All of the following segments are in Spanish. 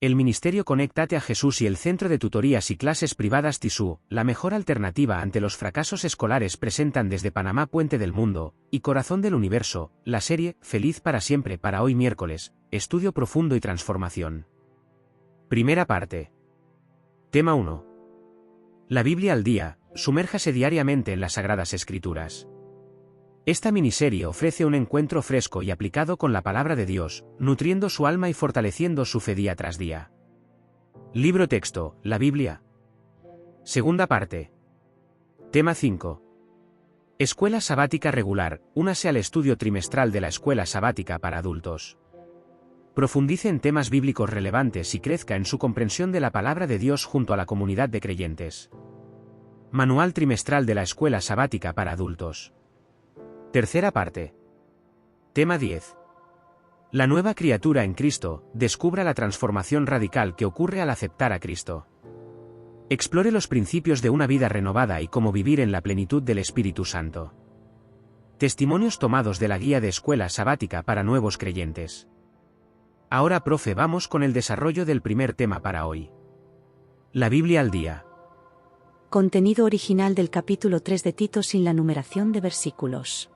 El Ministerio Conéctate a Jesús y el Centro de Tutorías y Clases Privadas TISU, la mejor alternativa ante los fracasos escolares, presentan desde Panamá, Puente del Mundo y Corazón del Universo, la serie Feliz para siempre para hoy miércoles, Estudio Profundo y Transformación. Primera parte. Tema 1. La Biblia al día, sumérjase diariamente en las Sagradas Escrituras. Esta miniserie ofrece un encuentro fresco y aplicado con la palabra de Dios, nutriendo su alma y fortaleciendo su fe día tras día. Libro texto, la Biblia. Segunda parte. Tema 5. Escuela sabática regular, únase al estudio trimestral de la Escuela Sabática para Adultos. Profundice en temas bíblicos relevantes y crezca en su comprensión de la palabra de Dios junto a la comunidad de creyentes. Manual trimestral de la Escuela Sabática para Adultos. Tercera parte. Tema 10. La nueva criatura en Cristo, descubra la transformación radical que ocurre al aceptar a Cristo. Explore los principios de una vida renovada y cómo vivir en la plenitud del Espíritu Santo. Testimonios tomados de la guía de Escuela Sabática para nuevos creyentes. Ahora, profe, vamos con el desarrollo del primer tema para hoy. La Biblia al día. Contenido original del capítulo 3 de Tito sin la numeración de versículos.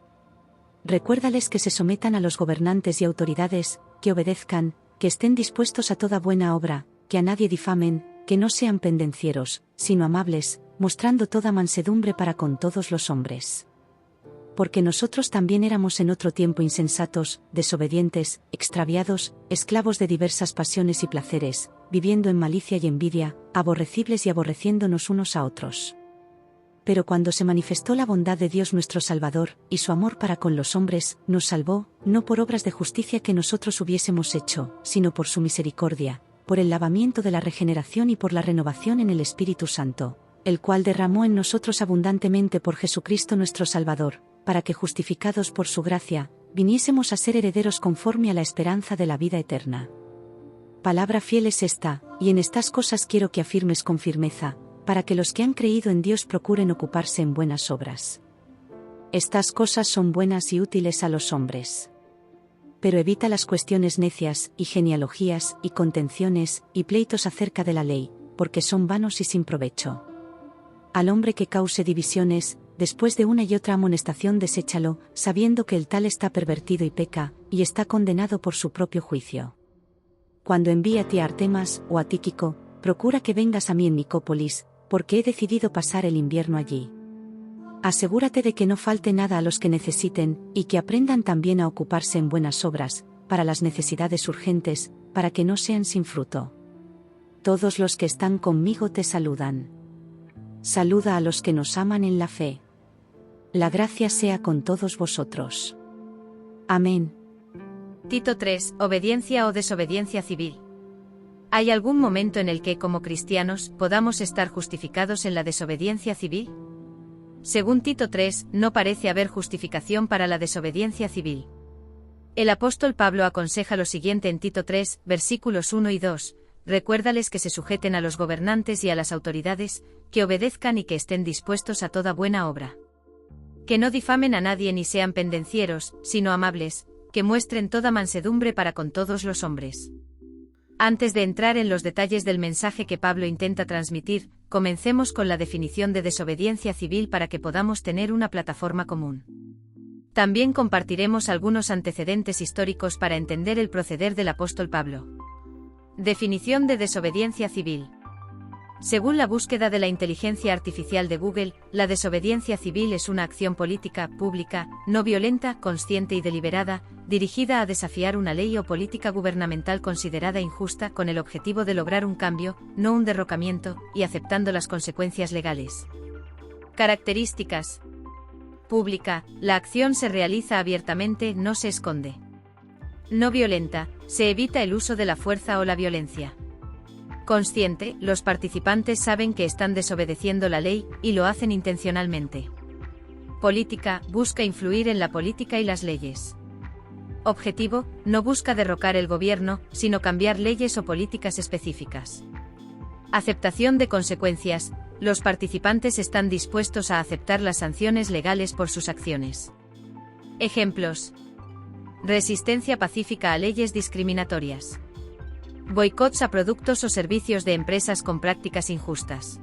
Recuérdales que se sometan a los gobernantes y autoridades, que obedezcan, que estén dispuestos a toda buena obra, que a nadie difamen, que no sean pendencieros, sino amables, mostrando toda mansedumbre para con todos los hombres. Porque nosotros también éramos en otro tiempo insensatos, desobedientes, extraviados, esclavos de diversas pasiones y placeres, viviendo en malicia y envidia, aborrecibles y aborreciéndonos unos a otros. Pero cuando se manifestó la bondad de Dios nuestro Salvador, y su amor para con los hombres, nos salvó, no por obras de justicia que nosotros hubiésemos hecho, sino por su misericordia, por el lavamiento de la regeneración y por la renovación en el Espíritu Santo, el cual derramó en nosotros abundantemente por Jesucristo nuestro Salvador, para que justificados por su gracia, viniésemos a ser herederos conforme a la esperanza de la vida eterna. Palabra fiel es esta, y en estas cosas quiero que afirmes con firmeza, para que los que han creído en Dios procuren ocuparse en buenas obras. Estas cosas son buenas y útiles a los hombres. Pero evita las cuestiones necias, y genealogías, y contenciones, y pleitos acerca de la ley, porque son vanos y sin provecho. Al hombre que cause divisiones, después de una y otra amonestación deséchalo, sabiendo que el tal está pervertido y peca, y está condenado por su propio juicio. Cuando envíe a ti a Artemas, o a Tíquico, procura que vengas a mí en Nicópolis, porque he decidido pasar el invierno allí. Asegúrate de que no falte nada a los que necesiten, y que aprendan también a ocuparse en buenas obras, para las necesidades urgentes, para que no sean sin fruto. Todos los que están conmigo te saludan. Saluda a los que nos aman en la fe. La gracia sea con todos vosotros. Amén. Tito 3. Obediencia o desobediencia civil. ¿Hay algún momento en el que, como cristianos, podamos estar justificados en la desobediencia civil? Según Tito 3, no parece haber justificación para la desobediencia civil. El apóstol Pablo aconseja lo siguiente en Tito 3, versículos 1 y 2, recuérdales que se sujeten a los gobernantes y a las autoridades, que obedezcan y que estén dispuestos a toda buena obra. Que no difamen a nadie ni sean pendencieros, sino amables, que muestren toda mansedumbre para con todos los hombres. Antes de entrar en los detalles del mensaje que Pablo intenta transmitir, comencemos con la definición de desobediencia civil para que podamos tener una plataforma común. También compartiremos algunos antecedentes históricos para entender el proceder del apóstol Pablo. Definición de desobediencia civil. Según la búsqueda de la inteligencia artificial de Google, la desobediencia civil es una acción política, pública, no violenta, consciente y deliberada, dirigida a desafiar una ley o política gubernamental considerada injusta con el objetivo de lograr un cambio, no un derrocamiento, y aceptando las consecuencias legales. Características. Pública, la acción se realiza abiertamente, no se esconde. No violenta, se evita el uso de la fuerza o la violencia. Consciente, los participantes saben que están desobedeciendo la ley, y lo hacen intencionalmente. Política, busca influir en la política y las leyes. Objetivo, no busca derrocar el gobierno, sino cambiar leyes o políticas específicas. Aceptación de consecuencias, los participantes están dispuestos a aceptar las sanciones legales por sus acciones. Ejemplos. Resistencia pacífica a leyes discriminatorias. Boicots a productos o servicios de empresas con prácticas injustas.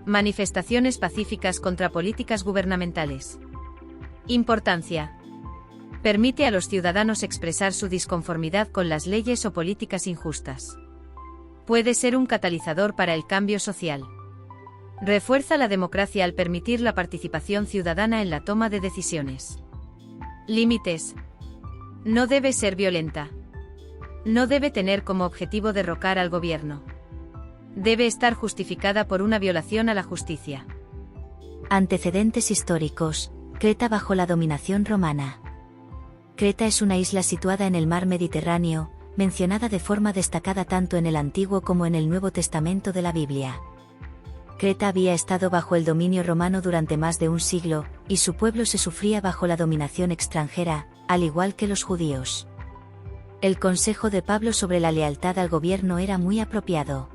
Manifestaciones pacíficas contra políticas gubernamentales. Importancia. Permite a los ciudadanos expresar su disconformidad con las leyes o políticas injustas. Puede ser un catalizador para el cambio social. Refuerza la democracia al permitir la participación ciudadana en la toma de decisiones. Límites. No debe ser violenta. No debe tener como objetivo derrocar al gobierno. Debe estar justificada por una violación a la justicia. Antecedentes históricos. Creta bajo la dominación romana. Creta es una isla situada en el mar Mediterráneo, mencionada de forma destacada tanto en el Antiguo como en el Nuevo Testamento de la Biblia. Creta había estado bajo el dominio romano durante más de un siglo, y su pueblo se sufría bajo la dominación extranjera, al igual que los judíos. El consejo de Pablo sobre la lealtad al gobierno era muy apropiado.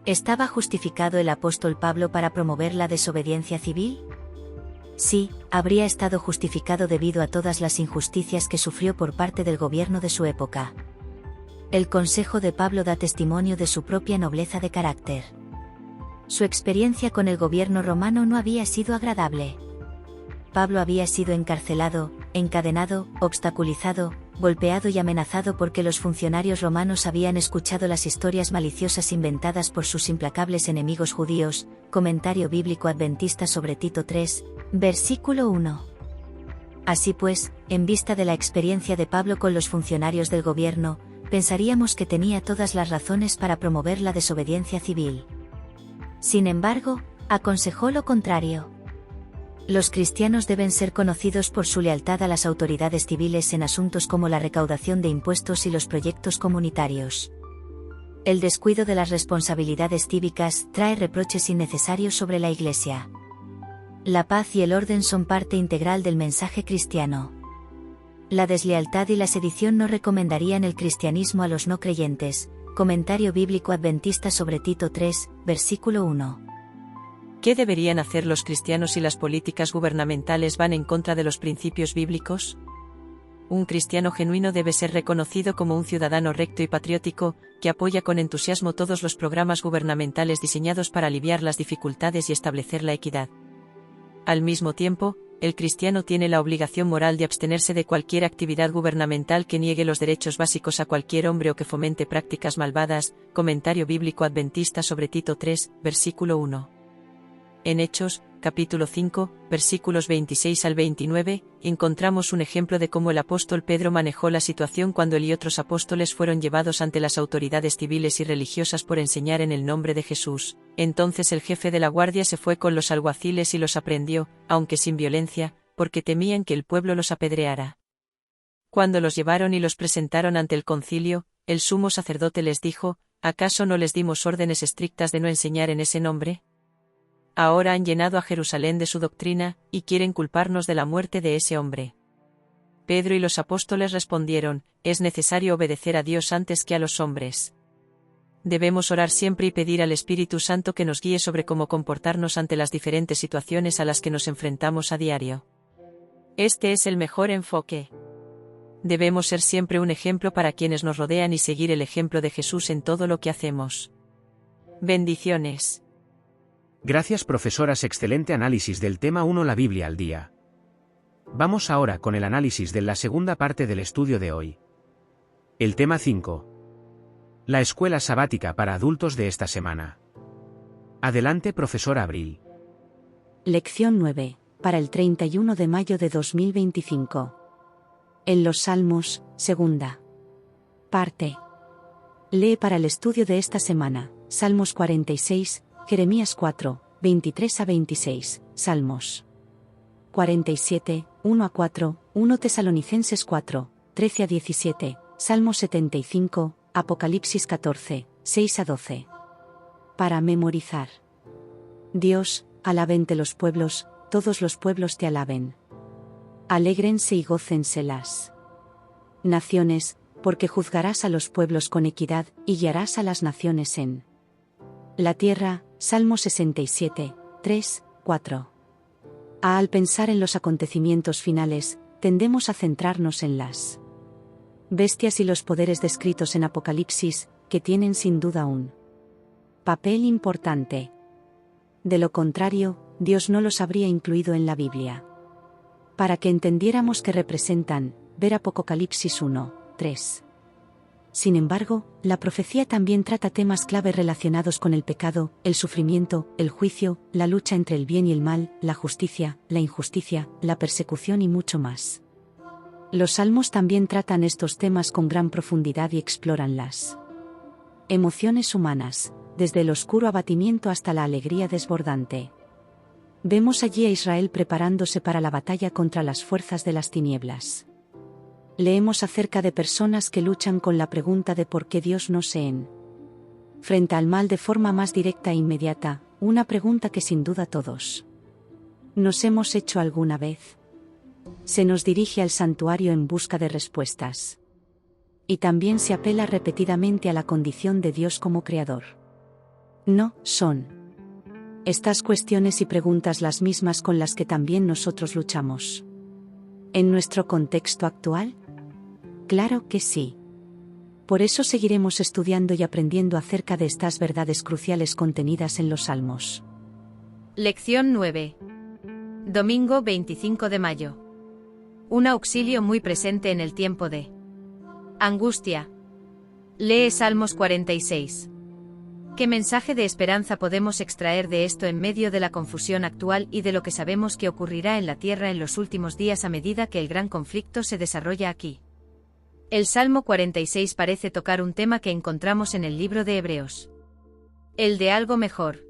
¿Estaba justificado el apóstol Pablo para promover la desobediencia civil? Sí, habría estado justificado debido a todas las injusticias que sufrió por parte del gobierno de su época. El consejo de Pablo da testimonio de su propia nobleza de carácter. Su experiencia con el gobierno romano no había sido agradable. Pablo había sido encarcelado, encadenado, obstaculizado, golpeado y amenazado porque los funcionarios romanos habían escuchado las historias maliciosas inventadas por sus implacables enemigos judíos. Comentario bíblico adventista sobre Tito 3, versículo 1. Así pues, en vista de la experiencia de Pablo con los funcionarios del gobierno, pensaríamos que tenía todas las razones para promover la desobediencia civil. Sin embargo, aconsejó lo contrario. Los cristianos deben ser conocidos por su lealtad a las autoridades civiles en asuntos como la recaudación de impuestos y los proyectos comunitarios. El descuido de las responsabilidades cívicas trae reproches innecesarios sobre la Iglesia. La paz y el orden son parte integral del mensaje cristiano. La deslealtad y la sedición no recomendarían el cristianismo a los no creyentes. Comentario bíblico adventista sobre Tito 3, versículo 1. ¿Qué deberían hacer los cristianos si las políticas gubernamentales van en contra de los principios bíblicos? Un cristiano genuino debe ser reconocido como un ciudadano recto y patriótico, que apoya con entusiasmo todos los programas gubernamentales diseñados para aliviar las dificultades y establecer la equidad. Al mismo tiempo, el cristiano tiene la obligación moral de abstenerse de cualquier actividad gubernamental que niegue los derechos básicos a cualquier hombre o que fomente prácticas malvadas. Comentario bíblico adventista sobre Tito 3, versículo 1. En Hechos, capítulo 5, versículos 26 al 29, encontramos un ejemplo de cómo el apóstol Pedro manejó la situación cuando él y otros apóstoles fueron llevados ante las autoridades civiles y religiosas por enseñar en el nombre de Jesús. Entonces el jefe de la guardia se fue con los alguaciles y los aprehendió, aunque sin violencia, porque temían que el pueblo los apedreara. Cuando los llevaron y los presentaron ante el concilio, el sumo sacerdote les dijo: ¿acaso no les dimos órdenes estrictas de no enseñar en ese nombre? Ahora han llenado a Jerusalén de su doctrina, y quieren culparnos de la muerte de ese hombre. Pedro y los apóstoles respondieron: es necesario obedecer a Dios antes que a los hombres. Debemos orar siempre y pedir al Espíritu Santo que nos guíe sobre cómo comportarnos ante las diferentes situaciones a las que nos enfrentamos a diario. Este es el mejor enfoque. Debemos ser siempre un ejemplo para quienes nos rodean y seguir el ejemplo de Jesús en todo lo que hacemos. Bendiciones. Gracias, profesoras. Excelente análisis del tema 1, la Biblia al día. Vamos ahora con el análisis de la segunda parte del estudio de hoy. El tema 5. La escuela sabática para adultos de esta semana. Adelante, profesora Abril. Lección 9, para el 31 de mayo de 2025. En los Salmos, segunda parte. Lee para el estudio de esta semana, Salmos 46, Jeremías 4, 23 a 26, Salmos 47, 1 a 4, 1 Tesalonicenses 4, 13 a 17, Salmos 75, Apocalipsis 14, 6 a 12. Para memorizar. Dios, alabente los pueblos, todos los pueblos te alaben. Alégrense y gócense las naciones, porque juzgarás a los pueblos con equidad, y guiarás a las naciones en la tierra. Salmo 67, 3, 4. Al pensar en los acontecimientos finales, tendemos a centrarnos en las bestias y los poderes descritos en Apocalipsis, que tienen sin duda un papel importante. De lo contrario, Dios no los habría incluido en la Biblia. Para que entendiéramos qué representan, ver Apocalipsis 1, 3. Sin embargo, la profecía también trata temas clave relacionados con el pecado, el sufrimiento, el juicio, la lucha entre el bien y el mal, la justicia, la injusticia, la persecución y mucho más. Los salmos también tratan estos temas con gran profundidad y exploran las emociones humanas, desde el oscuro abatimiento hasta la alegría desbordante. Vemos allí a Israel preparándose para la batalla contra las fuerzas de las tinieblas. Leemos acerca de personas que luchan con la pregunta de por qué Dios no se frente al mal de forma más directa e inmediata, una pregunta que sin duda todos nos hemos hecho alguna vez. Se nos dirige al santuario en busca de respuestas. Y también se apela repetidamente a la condición de Dios como creador. ¿No son estas cuestiones y preguntas las mismas con las que también nosotros luchamos en nuestro contexto actual? Claro que sí. Por eso seguiremos estudiando y aprendiendo acerca de estas verdades cruciales contenidas en los Salmos. Lección 9. Domingo 25 de mayo. Un auxilio muy presente en el tiempo de angustia. Lee Salmos 46. ¿Qué mensaje de esperanza podemos extraer de esto en medio de la confusión actual y de lo que sabemos que ocurrirá en la tierra en los últimos días a medida que el gran conflicto se desarrolla aquí? El Salmo 46 parece tocar un tema que encontramos en el libro de Hebreos. El de algo mejor.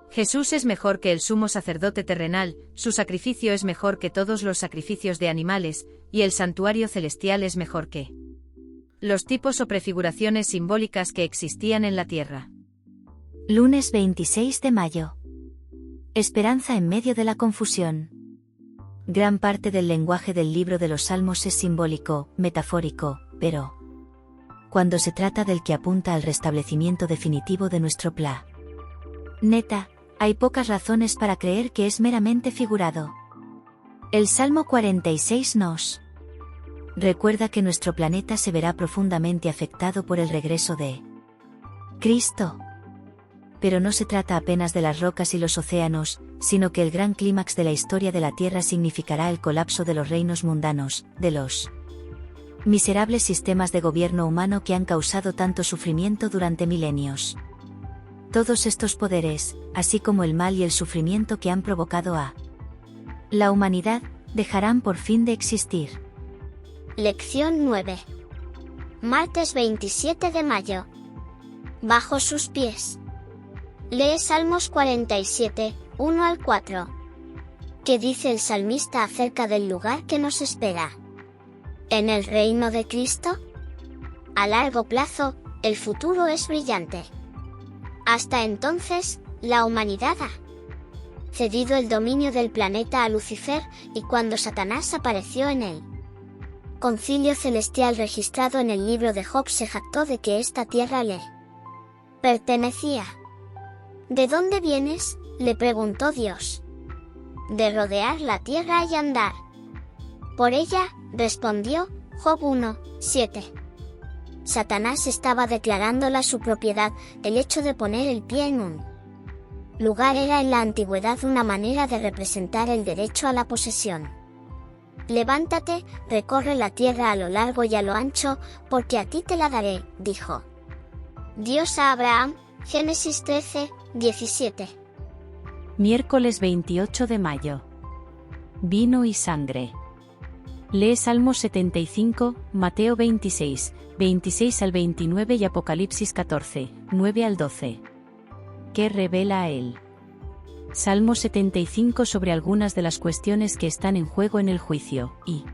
Jesús es mejor que el sumo sacerdote terrenal, su sacrificio es mejor que todos los sacrificios de animales, y el santuario celestial es mejor que los tipos o prefiguraciones simbólicas que existían en la tierra. Lunes 26 de mayo. Esperanza en medio de la confusión. Gran parte del lenguaje del libro de los Salmos es simbólico, metafórico, pero cuando se trata del que apunta al restablecimiento definitivo de nuestro planeta, hay pocas razones para creer que es meramente figurado. El Salmo 46 nos recuerda que nuestro planeta se verá profundamente afectado por el regreso de Cristo. Pero no se trata apenas de las rocas y los océanos, sino que el gran clímax de la historia de la Tierra significará el colapso de los reinos mundanos, de los miserables sistemas de gobierno humano que han causado tanto sufrimiento durante milenios. Todos estos poderes, así como el mal y el sufrimiento que han provocado a la humanidad, dejarán por fin de existir. Lección 9. Martes 27 de mayo. Bajo sus pies. Lee Salmos 47, 1 al 4. ¿Qué dice el salmista acerca del lugar que nos espera? ¿En el reino de Cristo? A largo plazo, el futuro es brillante. Hasta entonces, la humanidad ha cedido el dominio del planeta a Lucifer, y cuando Satanás apareció en el concilio celestial registrado en el libro de Job se jactó de que esta tierra le pertenecía. ¿De dónde vienes?, le preguntó Dios. De rodear la tierra y andar por ella, respondió Job 1, 7. Satanás estaba declarándola su propiedad. El hecho de poner el pie en un lugar era en la antigüedad una manera de representar el derecho a la posesión. Levántate, recorre la tierra a lo largo y a lo ancho, porque a ti te la daré, dijo Dios a Abraham. Génesis 13, 17. Miércoles 28 de mayo. Vino y sangre. Lee Salmos 75, Mateo 26, 26 al 29 y Apocalipsis 14, 9 al 12. ¿Qué revela a él? Salmo 75 sobre algunas de las cuestiones que están en juego en el juicio, y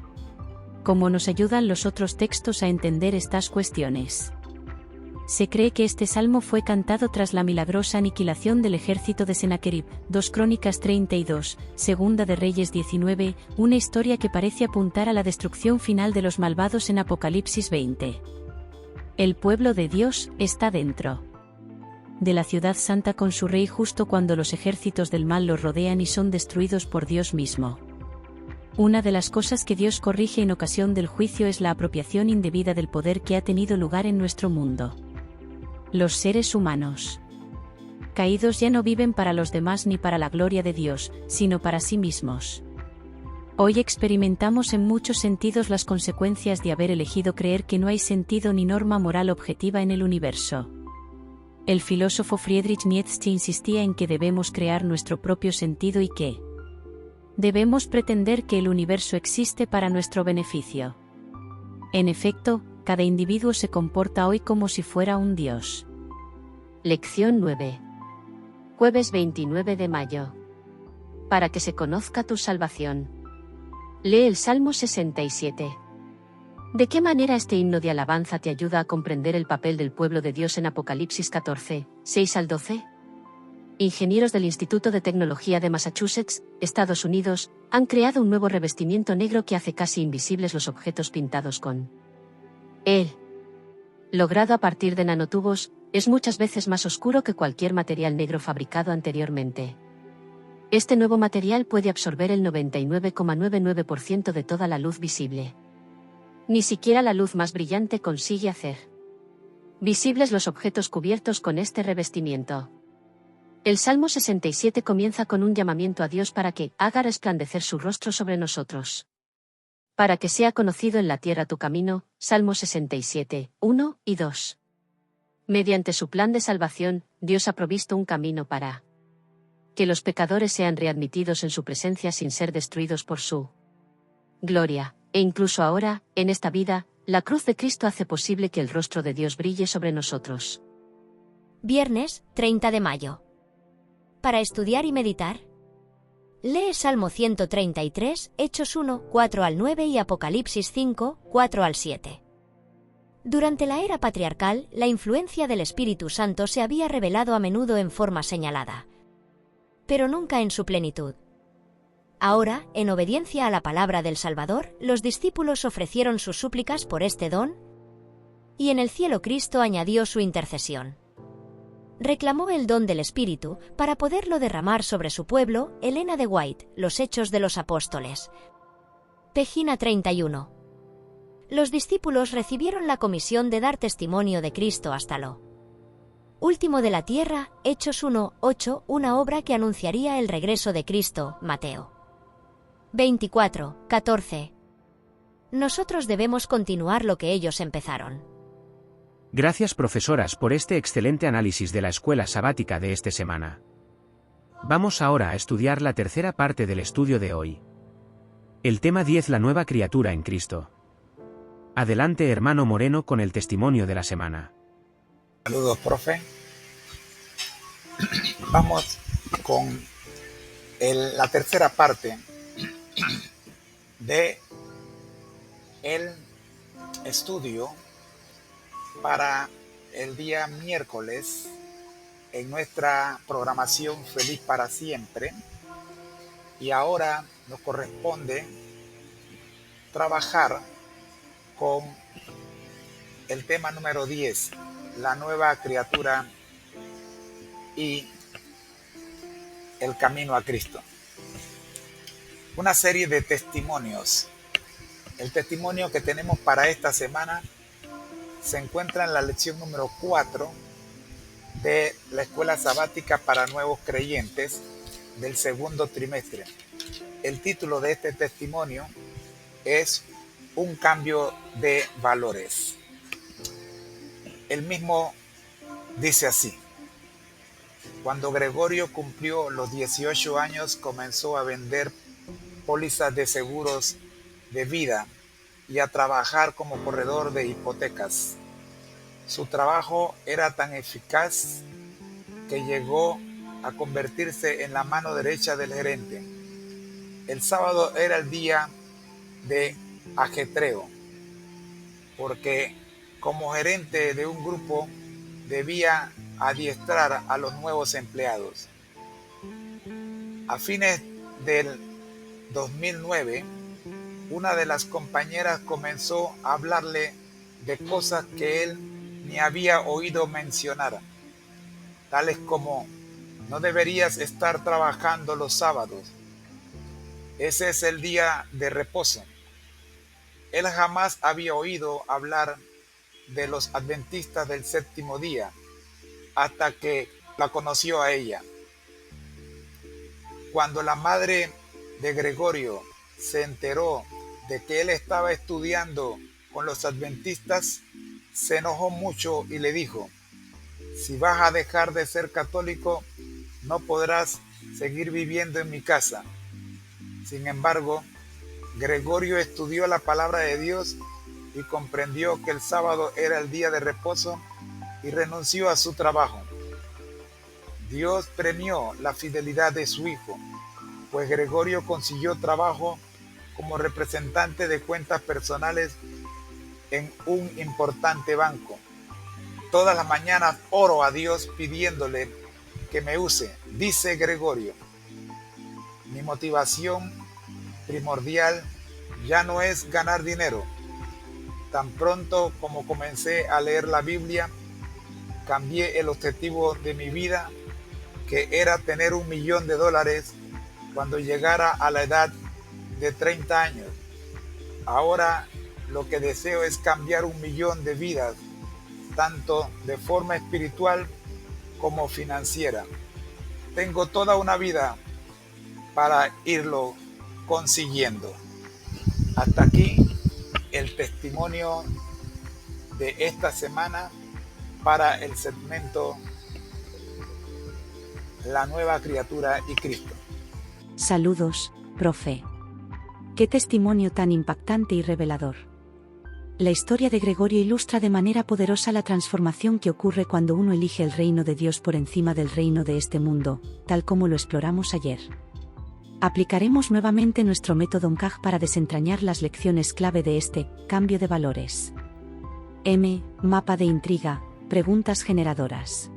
cómo nos ayudan los otros textos a entender estas cuestiones. Se cree que este salmo fue cantado tras la milagrosa aniquilación del ejército de Sennacherib, 2 Crónicas 32, Segunda de Reyes 19, una historia que parece apuntar a la destrucción final de los malvados en Apocalipsis 20. El pueblo de Dios está dentro de la ciudad santa con su rey justo cuando los ejércitos del mal los rodean y son destruidos por Dios mismo. Una de las cosas que Dios corrige en ocasión del juicio es la apropiación indebida del poder que ha tenido lugar en nuestro mundo. Los seres humanos caídos ya no viven para los demás ni para la gloria de Dios, sino para sí mismos. Hoy experimentamos en muchos sentidos las consecuencias de haber elegido creer que no hay sentido ni norma moral objetiva en el universo. El filósofo Friedrich Nietzsche insistía en que debemos crear nuestro propio sentido y que debemos pretender que el universo existe para nuestro beneficio. En efecto, cada individuo se comporta hoy como si fuera un dios. Lección 9. Jueves 29 de mayo. Para que se conozca tu salvación. Lee el Salmo 67. ¿De qué manera este himno de alabanza te ayuda a comprender el papel del pueblo de Dios en Apocalipsis 14, 6 al 12? Ingenieros del Instituto de Tecnología de Massachusetts, Estados Unidos, han creado un nuevo revestimiento negro que hace casi invisibles los objetos pintados con él. Logrado a partir de nanotubos, es muchas veces más oscuro que cualquier material negro fabricado anteriormente. Este nuevo material puede absorber el 99,99% de toda la luz visible. Ni siquiera la luz más brillante consigue hacer visibles los objetos cubiertos con este revestimiento. El Salmo 67 comienza con un llamamiento a Dios para que haga resplandecer su rostro sobre nosotros. Para que sea conocido en la tierra tu camino, Salmo 67, 1 y 2. Mediante su plan de salvación, Dios ha provisto un camino para que los pecadores sean readmitidos en su presencia sin ser destruidos por su gloria, e incluso ahora, en esta vida, la cruz de Cristo hace posible que el rostro de Dios brille sobre nosotros. Viernes, 30 de mayo. Para estudiar y meditar, lee Salmo 133, Hechos 1, 4 al 9 y Apocalipsis 5, 4 al 7. Durante la era patriarcal, la influencia del Espíritu Santo se había revelado a menudo en forma señalada, pero nunca en su plenitud. Ahora, en obediencia a la palabra del Salvador, los discípulos ofrecieron sus súplicas por este don, y en el cielo Cristo añadió su intercesión. Reclamó el don del Espíritu para poderlo derramar sobre su pueblo. Elena de White, Los Hechos de los Apóstoles. Página 31. Los discípulos recibieron la comisión de dar testimonio de Cristo hasta lo último de la tierra. Hechos 1, 8, una obra que anunciaría el regreso de Cristo. Mateo 24, 14. Nosotros debemos continuar lo que ellos empezaron. Gracias profesoras por este excelente análisis de la escuela sabática de esta semana. Vamos ahora a estudiar la tercera parte del estudio de hoy. El tema 10, la nueva criatura en Cristo. Adelante hermano Moreno con el testimonio de la semana. Saludos, profe. Vamos con la tercera parte de el estudio para el día miércoles en nuestra programación Feliz para Siempre. Y ahora nos corresponde trabajar con el tema número 10, la nueva criatura y el camino a Cristo. Una serie de testimonios. El testimonio que tenemos para esta semana se encuentra en la lección número 4 de la Escuela Sabática para Nuevos Creyentes del segundo trimestre. El título de este testimonio es Un cambio de valores. El mismo dice así: cuando Gregorio cumplió los 18 años, comenzó a vender pólizas de seguros de vida y a trabajar como corredor de hipotecas. Su trabajo era tan eficaz que llegó a convertirse en la mano derecha del gerente. El sábado era el día de ajetreo, porque como gerente de un grupo debía adiestrar a los nuevos empleados. A fines del 2009, una de las compañeras comenzó a hablarle de cosas que él ni había oído mencionar, tales como: no deberías estar trabajando los sábados. Ese es el día de reposo. Él jamás había oído hablar de los adventistas del séptimo día hasta que la conoció a ella. Cuando la madre de Gregorio se enteró de que él estaba estudiando con los adventistas, se enojó mucho y le dijo: si vas a dejar de ser católico, no podrás seguir viviendo en mi casa. Sin embargo, Gregorio estudió la palabra de Dios y comprendió que el sábado era el día de reposo y renunció a su trabajo. Dios premió la fidelidad de su hijo, pues Gregorio consiguió trabajo como representante de cuentas personales en un importante banco. Todas las mañanas oro a Dios pidiéndole que me use, dice Gregorio. Mi motivación primordial ya no es ganar dinero. Tan pronto como comencé a leer la Biblia, cambié el objetivo de mi vida, que era tener $1 millón cuando llegara a la edad de 30 años. Ahora lo que deseo es cambiar 1 millón de vidas, tanto de forma espiritual como financiera. Tengo toda una vida para irlo consiguiendo. Hasta aquí el testimonio de esta semana para el segmento La nueva criatura y Cristo. Saludos, profe. Qué testimonio tan impactante y revelador. La historia de Gregorio ilustra de manera poderosa la transformación que ocurre cuando uno elige el reino de Dios por encima del reino de este mundo, tal como lo exploramos ayer. Aplicaremos nuevamente nuestro método MCAG para desentrañar las lecciones clave de este cambio de valores. Mapa de intriga, preguntas generadoras.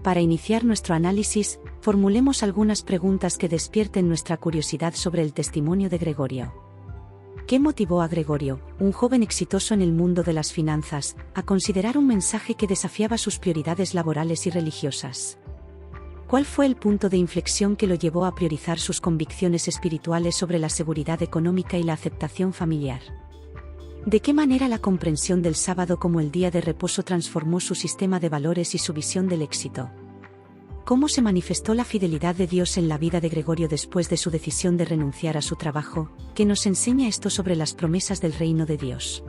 Para iniciar nuestro análisis, formulemos algunas preguntas que despierten nuestra curiosidad sobre el testimonio de Gregorio. ¿Qué motivó a Gregorio, un joven exitoso en el mundo de las finanzas, a considerar un mensaje que desafiaba sus prioridades laborales y religiosas? ¿Cuál fue el punto de inflexión que lo llevó a priorizar sus convicciones espirituales sobre la seguridad económica y la aceptación familiar? ¿De qué manera la comprensión del sábado como el día de reposo transformó su sistema de valores y su visión del éxito? ¿Cómo se manifestó la fidelidad de Dios en la vida de Gregorio después de su decisión de renunciar a su trabajo? ¿Qué nos enseña esto sobre las promesas del reino de Dios?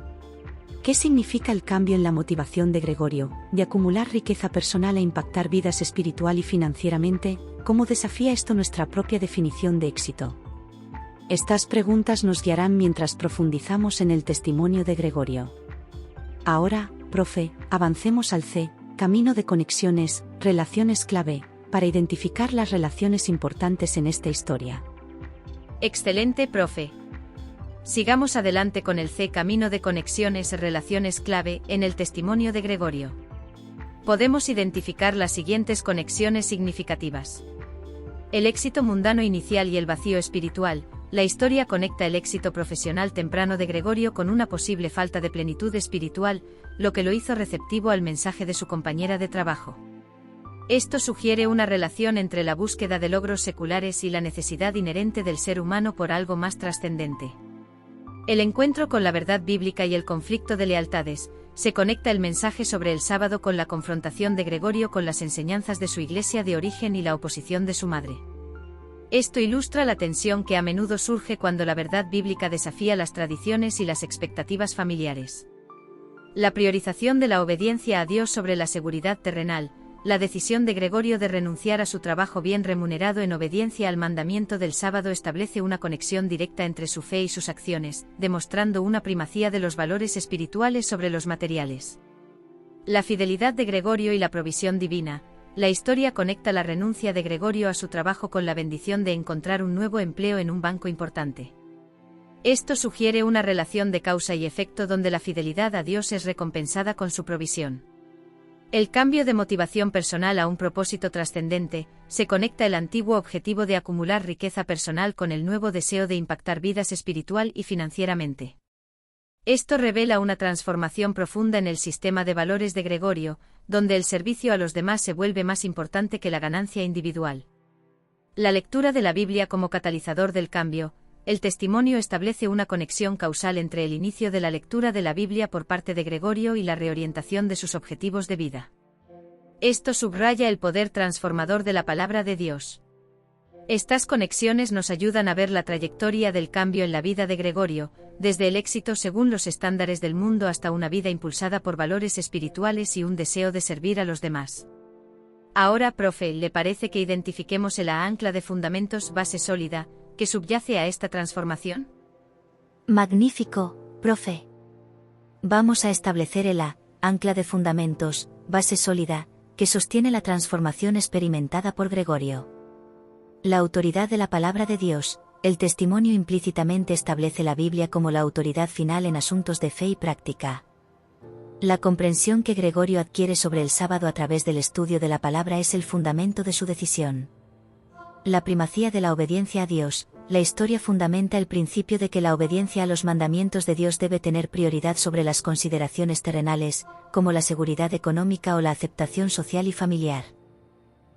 ¿Qué significa el cambio en la motivación de Gregorio, de acumular riqueza personal e impactar vidas espiritual y financieramente? ¿Cómo desafía esto nuestra propia definición de éxito? Estas preguntas nos guiarán mientras profundizamos en el testimonio de Gregorio. Ahora, profe, avancemos al camino de conexiones, relaciones clave, para identificar las relaciones importantes en esta historia. Excelente, profe. Sigamos adelante con el camino de conexiones, relaciones clave, en el testimonio de Gregorio. Podemos identificar las siguientes conexiones significativas. El éxito mundano inicial y el vacío espiritual. La historia conecta el éxito profesional temprano de Gregorio con una posible falta de plenitud espiritual, lo que lo hizo receptivo al mensaje de su compañera de trabajo. Esto sugiere una relación entre la búsqueda de logros seculares y la necesidad inherente del ser humano por algo más trascendente. El encuentro con la verdad bíblica y el conflicto de lealtades. Se conecta el mensaje sobre el sábado con la confrontación de Gregorio con las enseñanzas de su iglesia de origen y la oposición de su madre. Esto ilustra la tensión que a menudo surge cuando la verdad bíblica desafía las tradiciones y las expectativas familiares. La priorización de la obediencia a Dios sobre la seguridad terrenal. La decisión de Gregorio de renunciar a su trabajo bien remunerado en obediencia al mandamiento del sábado establece una conexión directa entre su fe y sus acciones, demostrando una primacía de los valores espirituales sobre los materiales. La fidelidad de Gregorio y la provisión divina. La historia conecta la renuncia de Gregorio a su trabajo con la bendición de encontrar un nuevo empleo en un banco importante. Esto sugiere una relación de causa y efecto donde la fidelidad a Dios es recompensada con su provisión. El cambio de motivación personal a un propósito trascendente. Se conecta el antiguo objetivo de acumular riqueza personal con el nuevo deseo de impactar vidas espiritual y financieramente. Esto revela una transformación profunda en el sistema de valores de Gregorio, donde el servicio a los demás se vuelve más importante que la ganancia individual. La lectura de la Biblia como catalizador del cambio. El testimonio establece una conexión causal entre el inicio de la lectura de la Biblia por parte de Gregorio y la reorientación de sus objetivos de vida. Esto subraya el poder transformador de la palabra de Dios. Estas conexiones nos ayudan a ver la trayectoria del cambio en la vida de Gregorio, desde el éxito según los estándares del mundo hasta una vida impulsada por valores espirituales y un deseo de servir a los demás. Ahora, profe, ¿le parece que identifiquemos el ancla de fundamentos base sólida que subyace a esta transformación? Magnífico, profe. Vamos a establecer el ancla de fundamentos, base sólida, que sostiene la transformación experimentada por Gregorio. La autoridad de la palabra de Dios. El testimonio implícitamente establece la Biblia como la autoridad final en asuntos de fe y práctica. La comprensión que Gregorio adquiere sobre el sábado a través del estudio de la palabra es el fundamento de su decisión. La primacía de la obediencia a Dios. La historia fundamenta el principio de que la obediencia a los mandamientos de Dios debe tener prioridad sobre las consideraciones terrenales, como la seguridad económica o la aceptación social y familiar.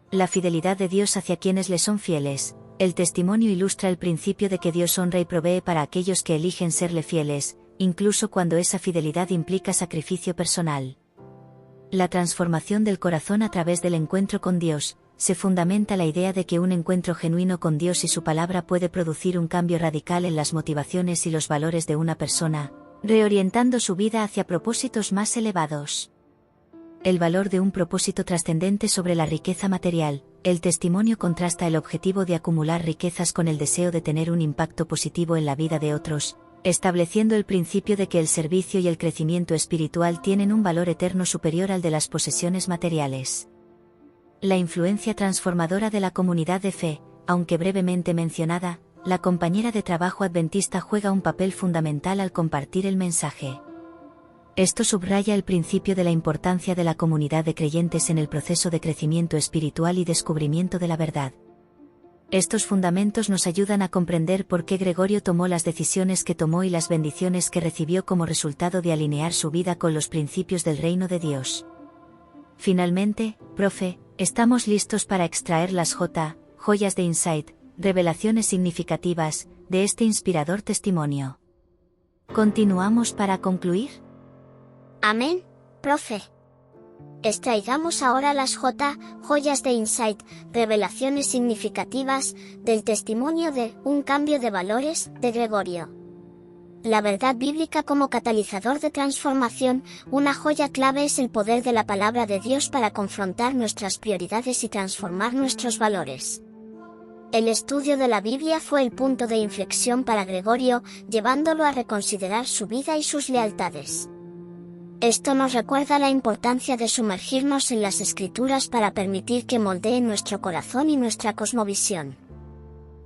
La fidelidad de Dios hacia quienes le son fieles. El testimonio ilustra el principio de que Dios honra y provee para aquellos que eligen serle fieles, incluso cuando esa fidelidad implica sacrificio personal. La transformación del corazón a través del encuentro con Dios. Se fundamenta la idea de que un encuentro genuino con Dios y su palabra puede producir un cambio radical en las motivaciones y los valores de una persona, reorientando su vida hacia propósitos más elevados. El valor de un propósito trascendente sobre la riqueza material. El testimonio contrasta el objetivo de acumular riquezas con el deseo de tener un impacto positivo en la vida de otros, estableciendo el principio de que el servicio y el crecimiento espiritual tienen un valor eterno superior al de las posesiones materiales. La influencia transformadora de la comunidad de fe. Aunque brevemente mencionada, la compañera de trabajo adventista juega un papel fundamental al compartir el mensaje. Esto subraya el principio de la importancia de la comunidad de creyentes en el proceso de crecimiento espiritual y descubrimiento de la verdad. Estos fundamentos nos ayudan a comprender por qué Gregorio tomó las decisiones que tomó y las bendiciones que recibió como resultado de alinear su vida con los principios del reino de Dios. Finalmente, profe, estamos listos para extraer las joyas de insight, revelaciones significativas, de este inspirador testimonio. ¿Continuamos para concluir? Amén, profe. Extraigamos ahora las joyas de insight, revelaciones significativas, del testimonio de un cambio de valores, de Gregorio. La verdad bíblica como catalizador de transformación. Una joya clave es el poder de la palabra de Dios para confrontar nuestras prioridades y transformar nuestros valores. El estudio de la Biblia fue el punto de inflexión para Gregorio, llevándolo a reconsiderar su vida y sus lealtades. Esto nos recuerda la importancia de sumergirnos en las Escrituras para permitir que moldeen nuestro corazón y nuestra cosmovisión.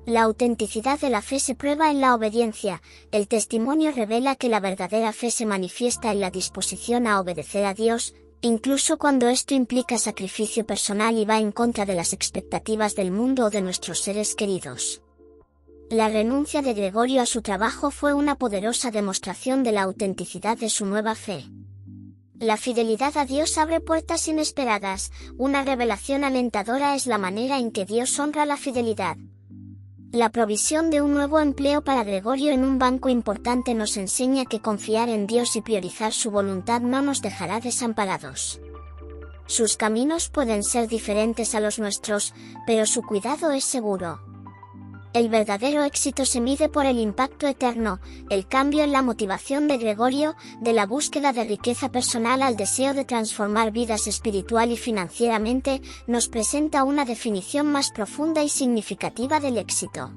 La autenticidad de la fe se prueba en la obediencia. El testimonio revela que la verdadera fe se manifiesta en la disposición a obedecer a Dios, incluso cuando esto implica sacrificio personal y va en contra de las expectativas del mundo o de nuestros seres queridos. La renuncia de Gregorio a su trabajo fue una poderosa demostración de la autenticidad de su nueva fe. La fidelidad a Dios abre puertas inesperadas. Una revelación alentadora es la manera en que Dios honra la fidelidad. La provisión de un nuevo empleo para Gregorio en un banco importante nos enseña que confiar en Dios y priorizar su voluntad no nos dejará desamparados. Sus caminos pueden ser diferentes a los nuestros, pero su cuidado es seguro. El verdadero éxito se mide por el impacto eterno. El cambio en la motivación de Gregorio, de la búsqueda de riqueza personal al deseo de transformar vidas espiritual y financieramente, nos presenta una definición más profunda y significativa del éxito.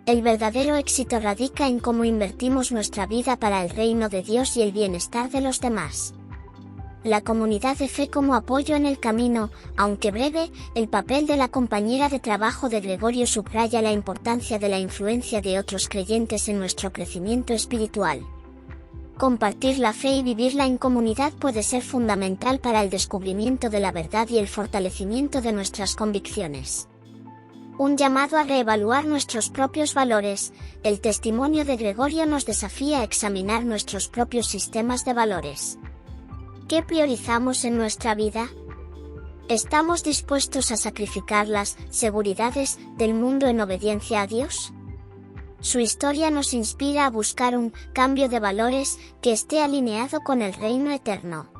El verdadero éxito radica en cómo invertimos nuestra vida para el reino de Dios y el bienestar de los demás. La comunidad de fe como apoyo en el camino. Aunque breve, el papel de la compañera de trabajo de Gregorio subraya la importancia de la influencia de otros creyentes en nuestro crecimiento espiritual. Compartir la fe y vivirla en comunidad puede ser fundamental para el descubrimiento de la verdad y el fortalecimiento de nuestras convicciones. Un llamado a reevaluar nuestros propios valores. El testimonio de Gregorio nos desafía a examinar nuestros propios sistemas de valores. ¿Qué priorizamos en nuestra vida? ¿Estamos dispuestos a sacrificar las seguridades del mundo en obediencia a Dios? Su historia nos inspira a buscar un cambio de valores que esté alineado con el reino eterno.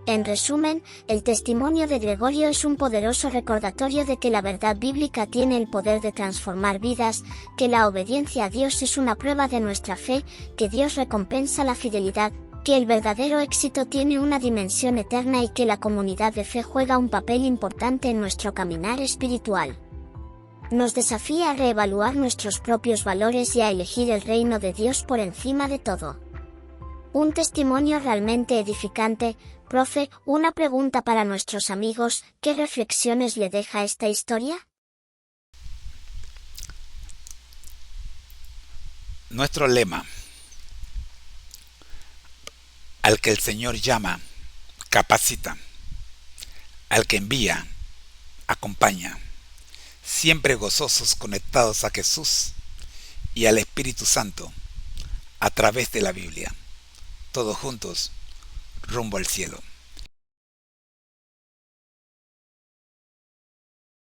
En resumen, el testimonio de Gregorio es un poderoso recordatorio de que la verdad bíblica tiene el poder de transformar vidas, que la obediencia a Dios es una prueba de nuestra fe, que Dios recompensa la fidelidad, que el verdadero éxito tiene una dimensión eterna y que la comunidad de fe juega un papel importante en nuestro caminar espiritual. Nos desafía a reevaluar nuestros propios valores y a elegir el reino de Dios por encima de todo. Un testimonio realmente edificante. Profe, una pregunta para nuestros amigos, ¿qué reflexiones le deja esta historia? Nuestro lema: al que el Señor llama, capacita; al que envía, acompaña. Siempre gozosos, conectados a Jesús y al Espíritu Santo a través de la Biblia. Todos juntos, rumbo al cielo.